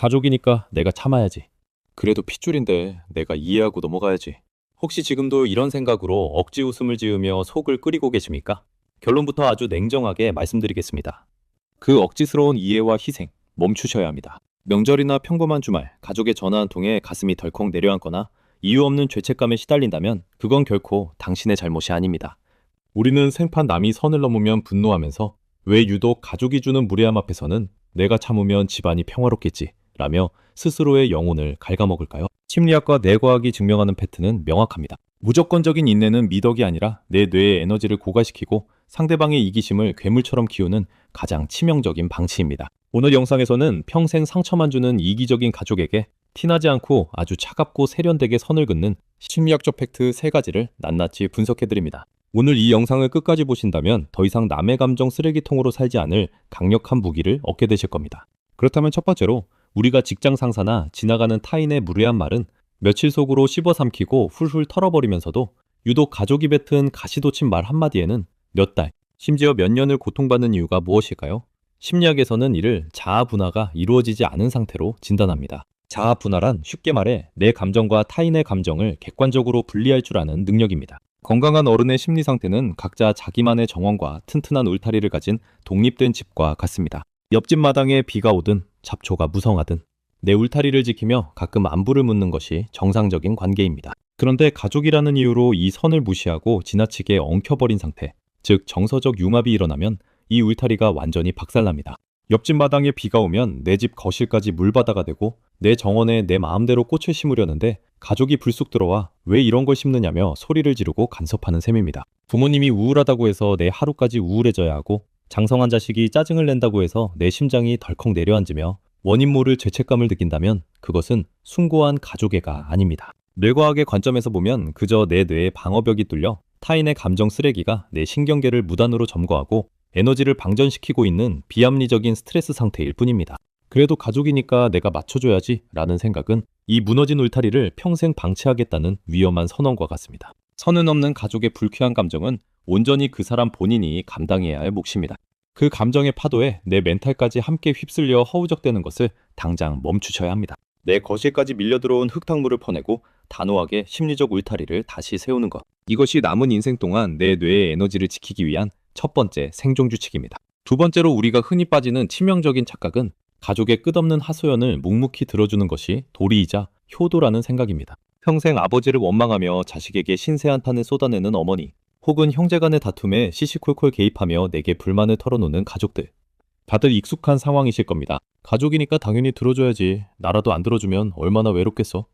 가족이니까 내가 참아야지. 그래도 핏줄인데 내가 이해하고 넘어가야지. 혹시 지금도 이런 생각으로 억지 웃음을 지으며 속을 끓이고 계십니까? 결론부터 아주 냉정하게 말씀드리겠습니다. 그 억지스러운 이해와 희생, 멈추셔야 합니다. 명절이나 평범한 주말, 가족의 전화 한 통에 가슴이 덜컥 내려앉거나 이유 없는 죄책감에 시달린다면 그건 결코 당신의 잘못이 아닙니다. 우리는 생판 남이 선을 넘으면 분노하면서 왜 유독 가족이 주는 무례함 앞에서는 내가 참으면 집안이 평화롭겠지 라며 스스로의 영혼을 갉아먹을까요? 심리학과 뇌과학이 증명하는 패턴은 명확합니다. 무조건적인 인내는 미덕이 아니라 내 뇌의 에너지를 고갈시키고 상대방의 이기심을 괴물처럼 키우는 가장 치명적인 방치입니다. 오늘 영상에서는 평생 상처만 주는 이기적인 가족에게 티나지 않고 아주 차갑고 세련되게 선을 긋는 심리학적 팩트 3가지를 낱낱이 분석해드립니다. 오늘 이 영상을 끝까지 보신다면 더 이상 남의 감정 쓰레기통으로 살지 않을 강력한 무기를 얻게 되실 겁니다. 그렇다면 첫 번째로 우리가 직장 상사나 지나가는 타인의 무례한 말은 며칠 속으로 씹어삼키고 훌훌 털어버리면서도 유독 가족이 뱉은 가시돋친 말 한마디에는 몇 달, 심지어 몇 년을 고통받는 이유가 무엇일까요? 심리학에서는 이를 자아 분화가 이루어지지 않은 상태로 진단합니다. 자아 분화란 쉽게 말해 내 감정과 타인의 감정을 객관적으로 분리할 줄 아는 능력입니다. 건강한 어른의 심리 상태는 각자 자기만의 정원과 튼튼한 울타리를 가진 독립된 집과 같습니다. 옆집 마당에 비가 오든 잡초가 무성하든 내 울타리를 지키며 가끔 안부를 묻는 것이 정상적인 관계입니다. 그런데 가족이라는 이유로 이 선을 무시하고 지나치게 엉켜버린 상태, 즉 정서적 융합이 일어나면 이 울타리가 완전히 박살납니다. 옆집 마당에 비가 오면 내 집 거실까지 물바다가 되고 내 정원에 내 마음대로 꽃을 심으려는데 가족이 불쑥 들어와 왜 이런 걸 심느냐며 소리를 지르고 간섭하는 셈입니다. 부모님이 우울하다고 해서 내 하루까지 우울해져야 하고 장성한 자식이 짜증을 낸다고 해서 내 심장이 덜컥 내려앉으며 원인 모를 죄책감을 느낀다면 그것은 숭고한 가족애가 아닙니다. 뇌과학의 관점에서 보면 그저 내 뇌의 방어벽이 뚫려 타인의 감정 쓰레기가 내 신경계를 무단으로 점거하고 에너지를 방전시키고 있는 비합리적인 스트레스 상태일 뿐입니다. 그래도 가족이니까 내가 맞춰줘야지 라는 생각은 이 무너진 울타리를 평생 방치하겠다는 위험한 선언과 같습니다. 선을 넘는 가족의 불쾌한 감정은 온전히 그 사람 본인이 감당해야 할 몫입니다. 그 감정의 파도에 내 멘탈까지 함께 휩쓸려 허우적대는 것을 당장 멈추셔야 합니다. 내 거실까지 밀려들어온 흙탕물을 퍼내고 단호하게 심리적 울타리를 다시 세우는 것. 이것이 남은 인생 동안 내 뇌의 에너지를 지키기 위한 첫 번째 생존 규칙입니다. 두 번째로 우리가 흔히 빠지는 치명적인 착각은 가족의 끝없는 하소연을 묵묵히 들어주는 것이 도리이자 효도라는 생각입니다. 평생 아버지를 원망하며 자식에게 신세한탄을 쏟아내는 어머니, 혹은 형제간의 다툼에 시시콜콜 개입하며 내게 불만을 털어놓는 가족들. 다들 익숙한 상황이실 겁니다. 가족이니까 당연히 들어줘야지. 나라도 안 들어주면 얼마나 외롭겠어.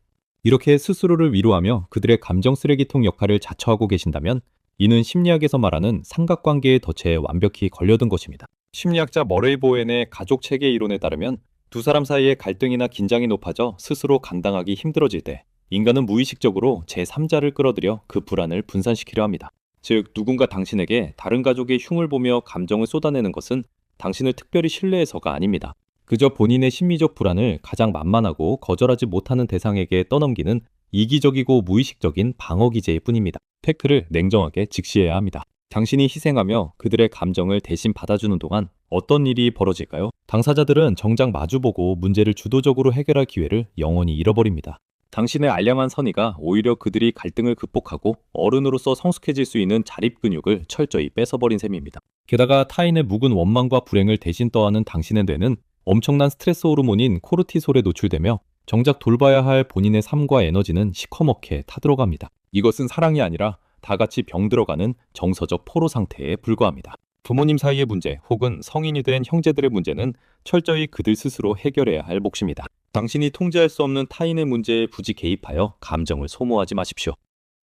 이렇게 스스로를 위로하며 그들의 감정 쓰레기통 역할을 자처하고 계신다면 이는 심리학에서 말하는 삼각관계의 덫에 완벽히 걸려든 것입니다. 심리학자 머레이 보웬의 가족 체계 이론에 따르면 두 사람 사이의 갈등이나 긴장이 높아져 스스로 감당하기 힘들어질 때 인간은 무의식적으로 제3자를 끌어들여 그 불안을 분산시키려 합니다. 즉 누군가 당신에게 다른 가족의 흉을 보며 감정을 쏟아내는 것은 당신을 특별히 신뢰해서가 아닙니다. 그저 본인의 심리적 불안을 가장 만만하고 거절하지 못하는 대상에게 떠넘기는 이기적이고 무의식적인 방어기제일 뿐입니다. 팩트를 냉정하게 직시해야 합니다. 당신이 희생하며 그들의 감정을 대신 받아주는 동안 어떤 일이 벌어질까요? 당사자들은 정작 마주보고 문제를 주도적으로 해결할 기회를 영원히 잃어버립니다. 당신의 알량한 선의가 오히려 그들이 갈등을 극복하고 어른으로서 성숙해질 수 있는 자립 근육을 철저히 뺏어버린 셈입니다. 게다가 타인의 묵은 원망과 불행을 대신 떠안는 당신의 뇌는 엄청난 스트레스 호르몬인 코르티솔에 노출되며 정작 돌봐야 할 본인의 삶과 에너지는 시커멓게 타들어갑니다. 이것은 사랑이 아니라 다 같이 병들어가는 정서적 포로 상태에 불과합니다. 부모님 사이의 문제 혹은 성인이 된 형제들의 문제는 철저히 그들 스스로 해결해야 할 몫입니다. 당신이 통제할 수 없는 타인의 문제에 굳이 개입하여 감정을 소모하지 마십시오.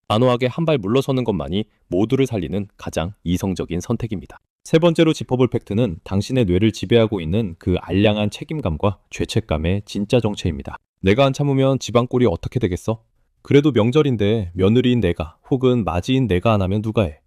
단호하게 한 발 물러서는 것만이 모두를 살리는 가장 이성적인 선택입니다. 세 번째로 짚어볼 팩트는 당신의 뇌를 지배하고 있는 그 알량한 책임감과 죄책감의 진짜 정체입니다. 내가 안 참으면 집안 꼴이 어떻게 되겠어? 그래도 명절인데 며느리인 내가 혹은 맞이인 내가 안 하면 누가 해?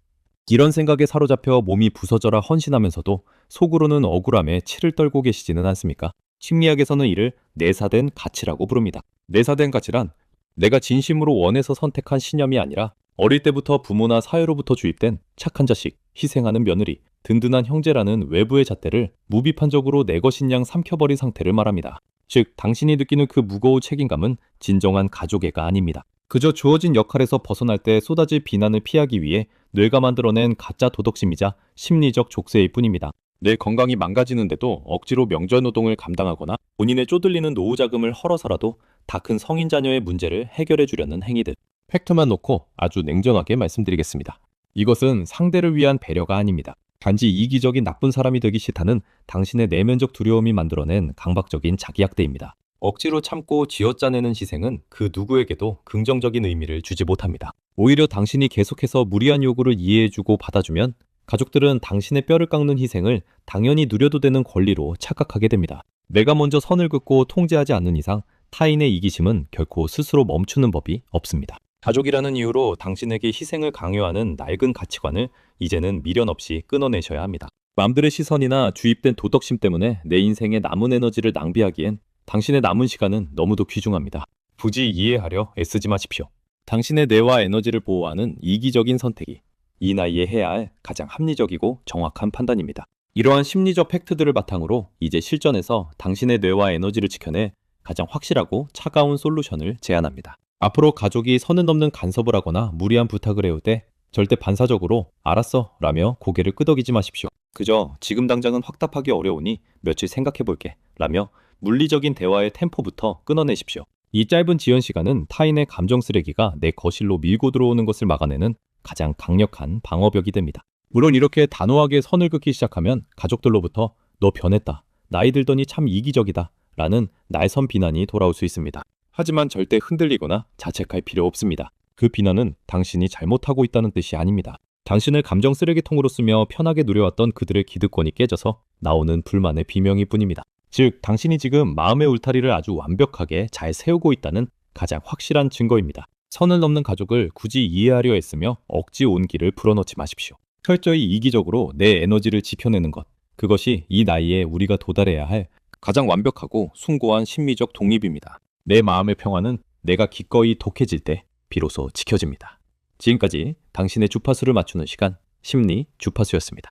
이런 생각에 사로잡혀 몸이 부서져라 헌신하면서도 속으로는 억울함에 치를 떨고 계시지는 않습니까? 심리학에서는 이를 내사된 가치라고 부릅니다. 내사된 가치란 내가 진심으로 원해서 선택한 신념이 아니라 어릴 때부터 부모나 사회로부터 주입된 착한 자식, 희생하는 며느리, 든든한 형제라는 외부의 잣대를 무비판적으로 내 것인 양 삼켜버린 상태를 말합니다. 즉, 당신이 느끼는 그 무거운 책임감은 진정한 가족애가 아닙니다. 그저 주어진 역할에서 벗어날 때 쏟아질 비난을 피하기 위해 뇌가 만들어낸 가짜 도덕심이자 심리적 족쇄일 뿐입니다. 내 건강이 망가지는데도 억지로 명절 노동을 감당하거나 본인의 쪼들리는 노후 자금을 헐어서라도 다 큰 성인 자녀의 문제를 해결해 주려는 행위들. 팩트만 놓고 아주 냉정하게 말씀드리겠습니다. 이것은 상대를 위한 배려가 아닙니다. 단지 이기적인 나쁜 사람이 되기 싫다는 당신의 내면적 두려움이 만들어낸 강박적인 자기학대입니다. 억지로 참고 쥐어짜내는 희생은 그 누구에게도 긍정적인 의미를 주지 못합니다. 오히려 당신이 계속해서 무리한 요구를 이해해주고 받아주면 가족들은 당신의 뼈를 깎는 희생을 당연히 누려도 되는 권리로 착각하게 됩니다. 내가 먼저 선을 긋고 통제하지 않는 이상 타인의 이기심은 결코 스스로 멈추는 법이 없습니다. 가족이라는 이유로 당신에게 희생을 강요하는 낡은 가치관을 이제는 미련 없이 끊어내셔야 합니다. 남들의 시선이나 주입된 도덕심 때문에 내 인생에 남은 에너지를 낭비하기엔 당신의 남은 시간은 너무도 귀중합니다. 굳이 이해하려 애쓰지 마십시오. 당신의 뇌와 에너지를 보호하는 이기적인 선택이 이 나이에 해야 할 가장 합리적이고 정확한 판단입니다. 이러한 심리적 팩트들을 바탕으로 이제 실전에서 당신의 뇌와 에너지를 지켜내 가장 확실하고 차가운 솔루션을 제안합니다. 앞으로 가족이 선을 넘는 간섭을 하거나 무리한 부탁을 해올 때 절대 반사적으로 알았어 라며 고개를 끄덕이지 마십시오. 그저 지금 당장은 확답하기 어려우니 며칠 생각해 볼게 라며 물리적인 대화의 템포부터 끊어내십시오. 이 짧은 지연 시간은 타인의 감정 쓰레기가 내 거실로 밀고 들어오는 것을 막아내는 가장 강력한 방어벽이 됩니다. 물론 이렇게 단호하게 선을 긋기 시작하면 가족들로부터 너 변했다, 나이 들더니 참 이기적이다 라는 날선 비난이 돌아올 수 있습니다. 하지만 절대 흔들리거나 자책할 필요 없습니다. 그 비난은 당신이 잘못하고 있다는 뜻이 아닙니다. 당신을 감정 쓰레기통으로 쓰며 편하게 누려왔던 그들의 기득권이 깨져서 나오는 불만의 비명일 뿐입니다. 즉, 당신이 지금 마음의 울타리를 아주 완벽하게 잘 세우고 있다는 가장 확실한 증거입니다. 선을 넘는 가족을 굳이 이해하려 했으며 억지 온기를 불어넣지 마십시오. 철저히 이기적으로 내 에너지를 지켜내는 것, 그것이 이 나이에 우리가 도달해야 할 가장 완벽하고 숭고한 심리적 독립입니다. 내 마음의 평화는 내가 기꺼이 독해질 때 비로소 지켜집니다. 지금까지 당신의 주파수를 맞추는 시간, 심리 주파수였습니다.